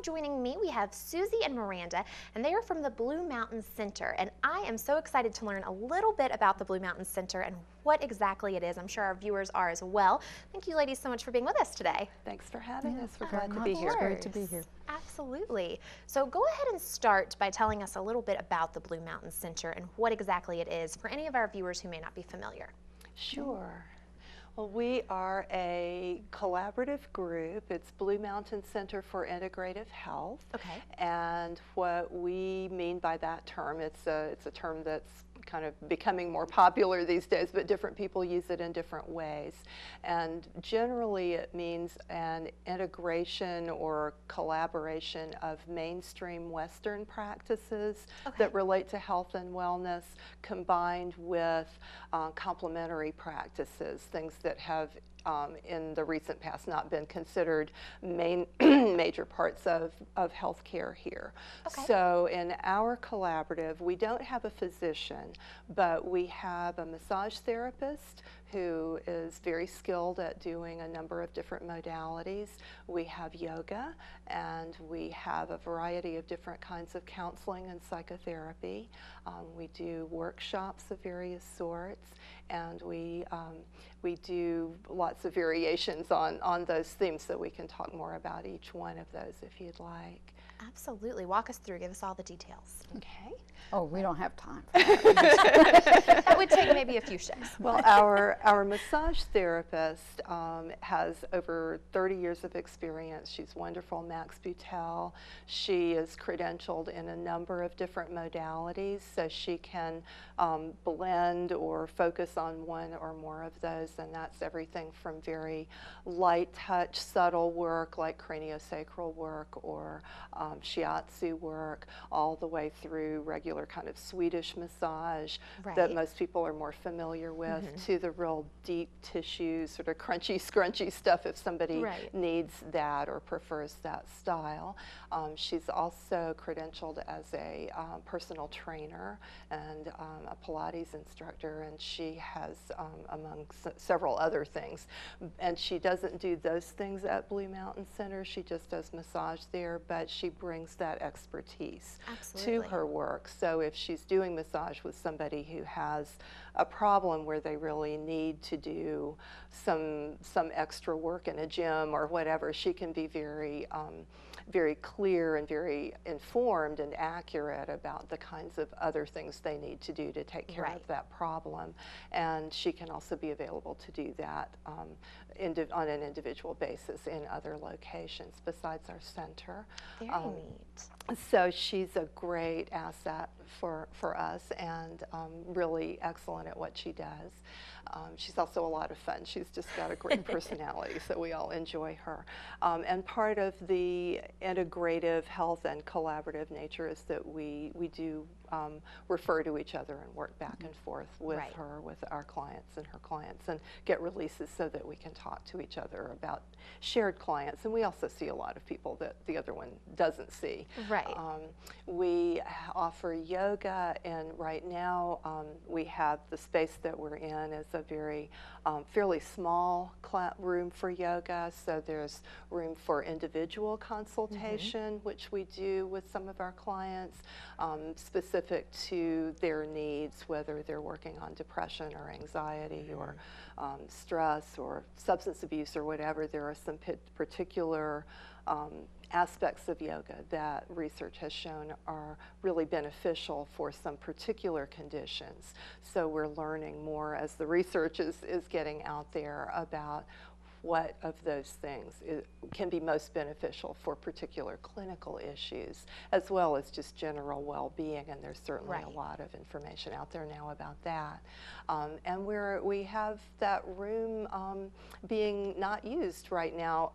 joining me, we have Susie and Miranda, and they are from the Blue Mountain Center. And I am so excited to learn a little bit about the Blue Mountain Center and what exactly it is. I'm sure our viewers are as well. Thank you ladies so much for being with us today. Thanks for having us. We're Of glad to be here. course. Great to be here. Absolutely. So go ahead and start by telling us a little bit about the Blue Mountain Center and what exactly it is for any of our viewers who may not be familiar. Sure. Well, we are a collaborative group. It's Blue Mountain Center for Integrative Health. Okay. And what we mean by that term, it's a term that's kind of becoming more popular these days, but different people use it in different ways. And generally it means an integration or collaboration of mainstream Western practices that relate to health and wellness combined with complementary practices, things that have in the recent past not been considered major parts of healthcare here. Okay. So in our collaborative, we don't have a physician, but we have a massage therapist who is very skilled at doing a number of different modalities. We have yoga, and we have a variety of different kinds of counseling and psychotherapy. We do workshops of various sorts, and we do lots of variations on those themes, so we can talk more about each one of those if you'd like. Absolutely. Walk us through. Give us all the details. Okay. Oh, we don't have time for that. That would take maybe a few shifts. Well, our massage therapist has over 30 years of experience. She's wonderful, Max Butel. She is credentialed in a number of different modalities, so she can blend or focus on one or more of those, and that's everything from very light touch, subtle work like craniosacral work or shiatsu work, all the way through regular kind of Swedish massage that most people are more familiar with, to the real deep tissue, sort of crunchy, scrunchy stuff if somebody needs that or prefers that style. She's also credentialed as a personal trainer and a Pilates instructor, and she has, among several other things, and she doesn't do those things at Blue Mountain Center. She just does massage there, but she brings that expertise to her work. So if she's doing massage with somebody who has a problem where they really need to do some extra work in a gym or whatever, she can be very very clear and very informed and accurate about the kinds of other things they need to do to take care of that problem. And she can also be available to do that on an individual basis in other locations besides our center. Very neat. So she's a great asset for us, and really excellent at what she does. She's also a lot of fun. She's just got a great personality, so we all enjoy her. And part of the integrative health and collaborative nature is that we do refer to each other and work back and forth with her, with our clients and her clients, and get releases so that we can talk to each other about shared clients. And we also see a lot of people that the other one doesn't see. We offer yoga, and right now we have the space that we're in is a very fairly small room for yoga, so there's room for individual consultation, which we do with some of our clients, specific to their needs, whether they're working on depression or anxiety or stress or substance abuse or whatever. There are some particular aspects of yoga that research has shown are really beneficial for some particular conditions. So we're learning more as the research is getting out there about what of those things can be most beneficial for particular clinical issues, as well as just general well-being, and there's certainly a lot of information out there now about that. And we have that room being not used right now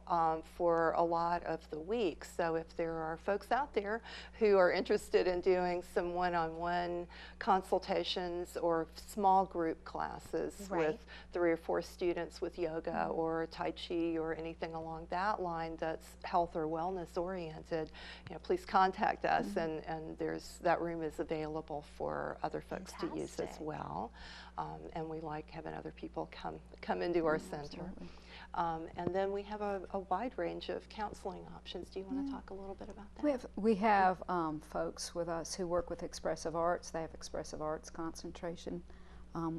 for a lot of the week, so if there are folks out there who are interested in doing some one-on-one consultations or small group classes with 3 or 4 students with yoga or Tai Chi or anything along that line that's health or wellness oriented, please contact us, and that room is available for other folks to use as well. And we like having other people come into our center. And then we have a wide range of counseling options. Do you want to talk a little bit about that? We have folks with us who work with expressive arts. They have expressive arts concentration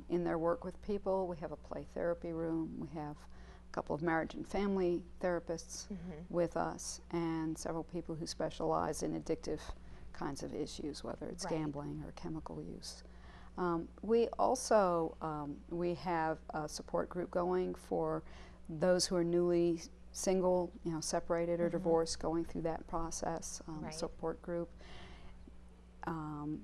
in their work with people. We have a play therapy room. We have a couple of marriage and family therapists with us, and several people who specialize in addictive kinds of issues, whether it's gambling or chemical use. We also we have a support group going for those who are newly single, separated or divorced, going through that process, support group.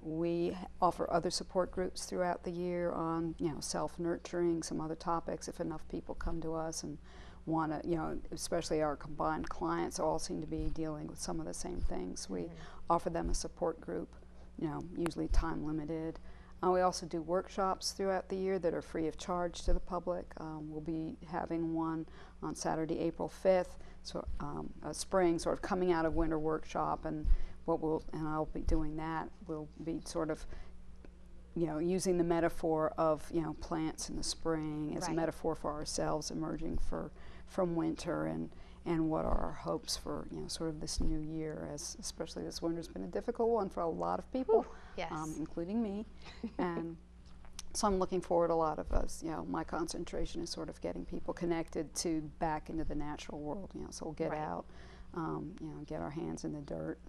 We offer other support groups throughout the year on, self-nurturing, some other topics. If enough people come to us and want to, especially our combined clients all seem to be dealing with some of the same things. We offer them a support group, usually time limited. We also do workshops throughout the year that are free of charge to the public. We'll be having one on Saturday, April 5th, so a spring sort of coming out of winter workshop, and I'll be doing that. We'll be sort of, using the metaphor of, plants in the spring as a metaphor for ourselves emerging from winter, and what are our hopes for, sort of this new year, especially this winter's been a difficult one for a lot of people, including me. And so I'm looking forward, a lot of us, my concentration is sort of getting people connected back into the natural world, so we'll get out, get our hands in the dirt,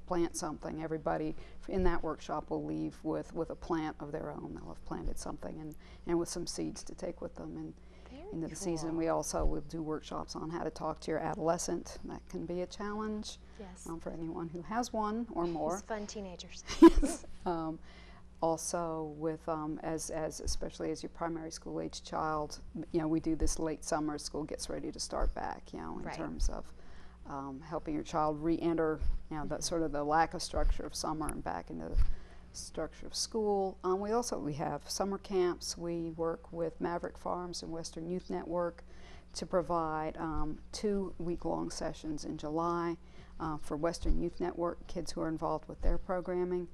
plant something. Everybody in that workshop will leave with a plant of their own. They'll have planted something and with some seeds to take with them. And into the season, we also will do workshops on how to talk to your adolescent. That can be a challenge for anyone who has one or more. These fun teenagers. Also, with especially as your primary school age child, we do this late summer. School gets ready to start back. In terms of helping your child re-enter, that sort of the lack of structure of summer and back into the structure of school. We have summer camps. We work with Maverick Farms and Western Youth Network to provide 2 week-long sessions in July for Western Youth Network kids who are involved with their programming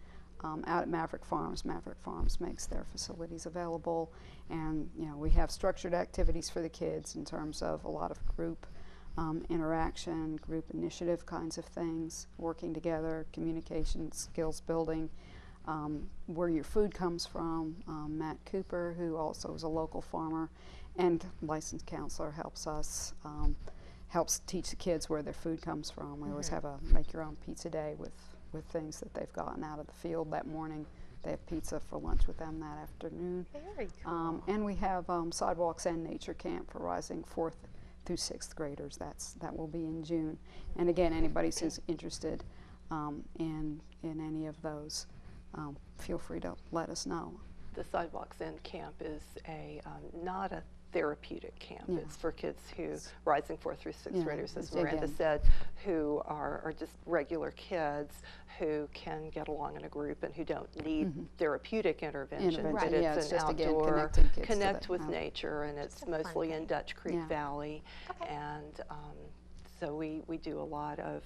out at Maverick Farms. Maverick Farms makes their facilities available, and we have structured activities for the kids in terms of a lot of group interaction, group initiative kinds of things, working together, communication skills building. Where your food comes from. Matt Cooper, who also is a local farmer and licensed counselor, helps teach the kids where their food comes from. We always have a make your own pizza day with things that they've gotten out of the field that morning. They have pizza for lunch with them that afternoon. Very cool. And we have Sidewalks and Nature Camp for rising 4th through 6th graders. That will be in June. And again, anybody who's interested in any of those, feel free to let us know. The Sidewalks End Camp is not a therapeutic camp. It's for kids who, rising 4th through 6th graders, as Miranda said, who are just regular kids who can get along in a group and who don't need therapeutic intervention. But it's an just outdoor, connect with nature, and it's mostly in Dutch Creek Valley. And so we do a lot of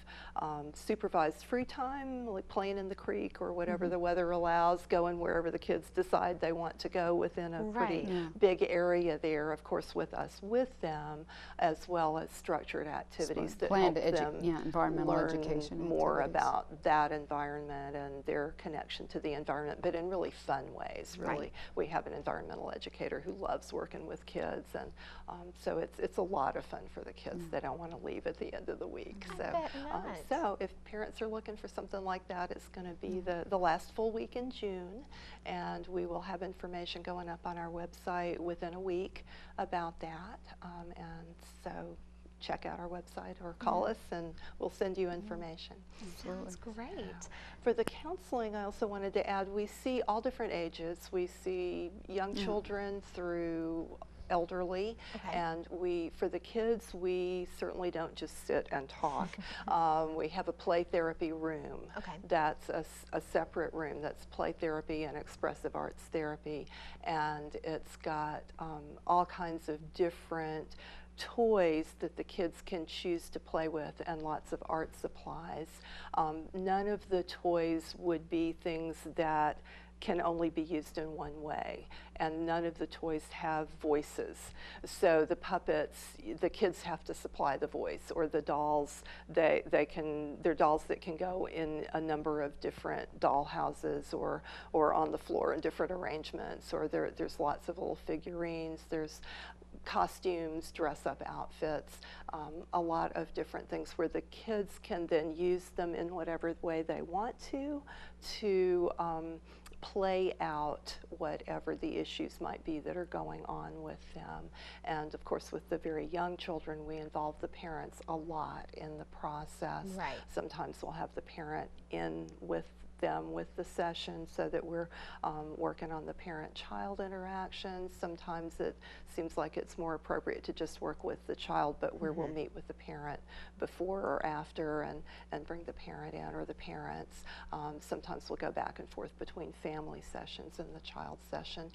supervised free time, like playing in the creek or whatever the weather allows, going wherever the kids decide they want to go within a pretty big area there, of course, with us, with them, as well as structured activities that help them environmental learn education more about that environment and their connection to the environment, but in really fun ways, really. We have an environmental educator who loves working with kids, and so it's a lot of fun for the kids. They don't want to leave at the end of the week. So if parents are looking for something like that, it's going to be the last full week in June, and we will have information going up on our website within a week about that. And so check out our website or call us and we'll send you information. Sounds great. For the counseling, I also wanted to add, we see all different ages. We see young children through elderly, and for the kids, we certainly don't just sit and talk. We have a play therapy room. That's a separate room that's play therapy and expressive arts therapy, and it's got all kinds of different toys that the kids can choose to play with and lots of art supplies. None of the toys would be things that can only be used in one way, and none of the toys have voices. So the puppets, the kids have to supply the voice, or the dolls, they're dolls that can go in a number of different doll houses or on the floor in different arrangements, or there's lots of little figurines, there's costumes, dress-up outfits, a lot of different things where the kids can then use them in whatever way they want to play out whatever the issues might be that are going on with them. And of course, with the very young children, we involve the parents a lot in the process. Right. Sometimes we'll have the parent in with them with the session so that we're working on the parent-child interaction. Sometimes it seems like it's more appropriate to just work with the child, but where we'll meet with the parent before or after and bring the parent in or the parents. Sometimes we'll go back and forth between family sessions and the child session.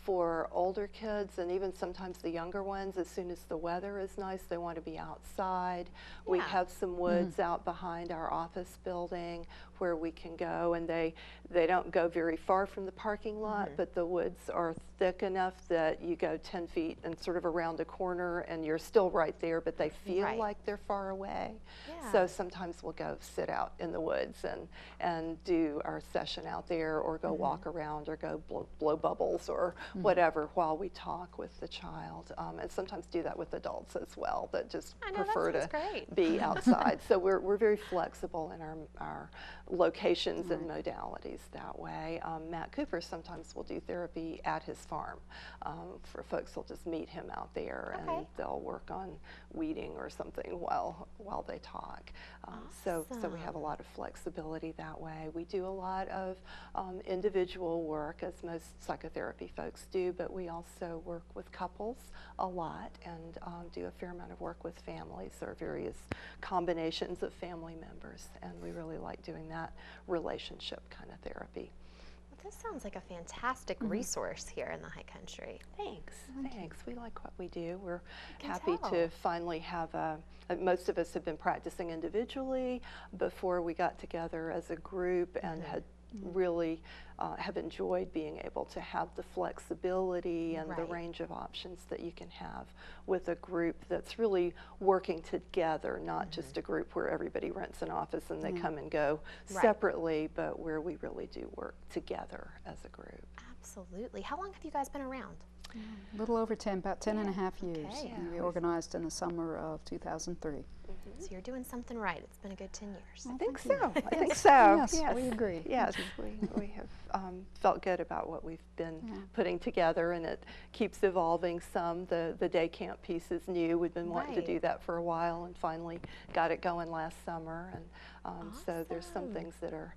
For older kids, and even sometimes the younger ones, as soon as the weather is nice, they want to be outside. Yeah. We have some woods out behind our office building where we can go, and they don't go very far from the parking lot, but the woods are thick enough that you go 10 feet and sort of around a corner and you're still right there, but they feel like they're far away. Yeah. So sometimes we'll go sit out in the woods and do our session out there, or go walk around, or go blow bubbles or whatever while we talk with the child. And sometimes do that with adults as well that just prefer to be outside. So we're very flexible in our locations and modalities that way. Matt Cooper sometimes will do therapy at his farm. For folks, will just meet him out there and they'll work on weeding or something while they talk. So we have a lot of flexibility that way. We do a lot of individual work, as most psychotherapy folks do, but we also work with couples a lot and do a fair amount of work with families, or various combinations of family members, and we really like doing that relationship kind of therapy. Well, this sounds like a fantastic resource here in the High Country. Thanks. We like what we do. We're happy to finally have most of us have been practicing individually before we got together as a group, and had really have enjoyed being able to have the flexibility and the range of options that you can have with a group that's really working together, not just a group where everybody rents an office and they come and go separately, but where we really do work together as a group. Absolutely. How long have you guys been around? A little over 10, about 10 and a half years. Okay. And we organized in the summer of 2003. So you're doing something right. It's been a good 10 years. I think so. I think so. Yes, we agree. Yes, we have felt good about what we've been putting together, and it keeps evolving some. The day camp piece is new. We've been wanting to do that for a while, and finally got it going last summer. And so there's some things that are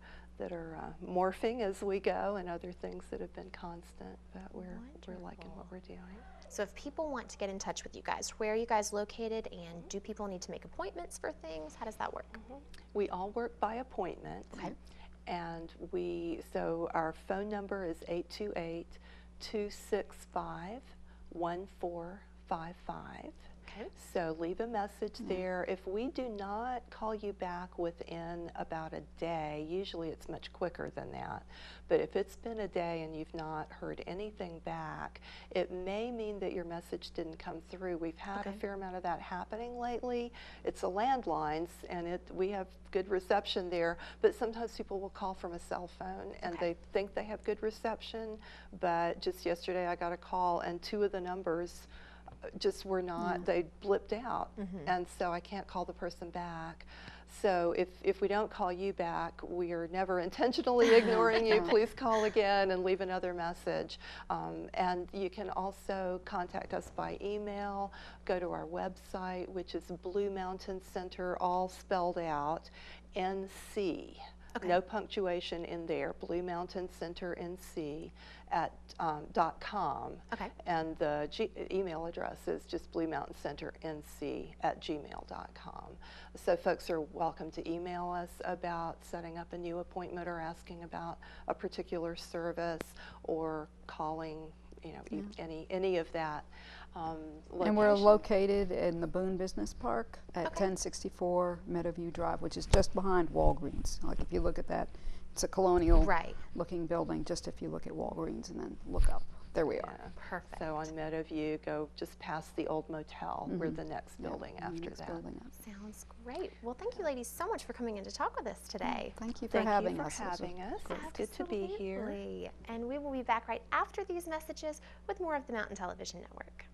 morphing as we go, and other things that have been constant, but we're liking what we're doing. So if people want to get in touch with you guys, where are you guys located, and do people need to make appointments for things? How does that work? We all work by appointment. Okay. And so our phone number is 828-265-1455. Okay. So leave a message there. If we do not call you back within about a day, usually it's much quicker than that, but if it's been a day and you've not heard anything back, it may mean that your message didn't come through. We've had a fair amount of that happening lately. It's a landlines, and we have good reception there, but sometimes people will call from a cell phone and they think they have good reception, but just yesterday I got a call and 2 of the numbers just were not, they blipped out, and so I can't call the person back. So if we don't call you back, we are never intentionally ignoring you. Please call again and leave another message. And you can also contact us by email. Go to our website, which is Blue Mountain Center, all spelled out, NC. No punctuation in there. Blue Mountain Center NC at .com. And the email address is just bluemountaincenterNC@gmail.com. So folks are welcome to email us about setting up a new appointment or asking about a particular service, or calling you know, any of that. And we're Location. located in the Boone Business Park at 1064 Meadowview Drive, which is just behind Walgreens. Like if you look at that, it's a colonial looking building, just if you look at Walgreens and then look up. There we are. Perfect. So on Meadowview, go just past the old motel. We're the next building after that. Sounds great. Well, thank you ladies so much for coming in to talk with us today. Thank you for having us. It's good to be here. And we will be back right after these messages with more of the Mountain Television Network.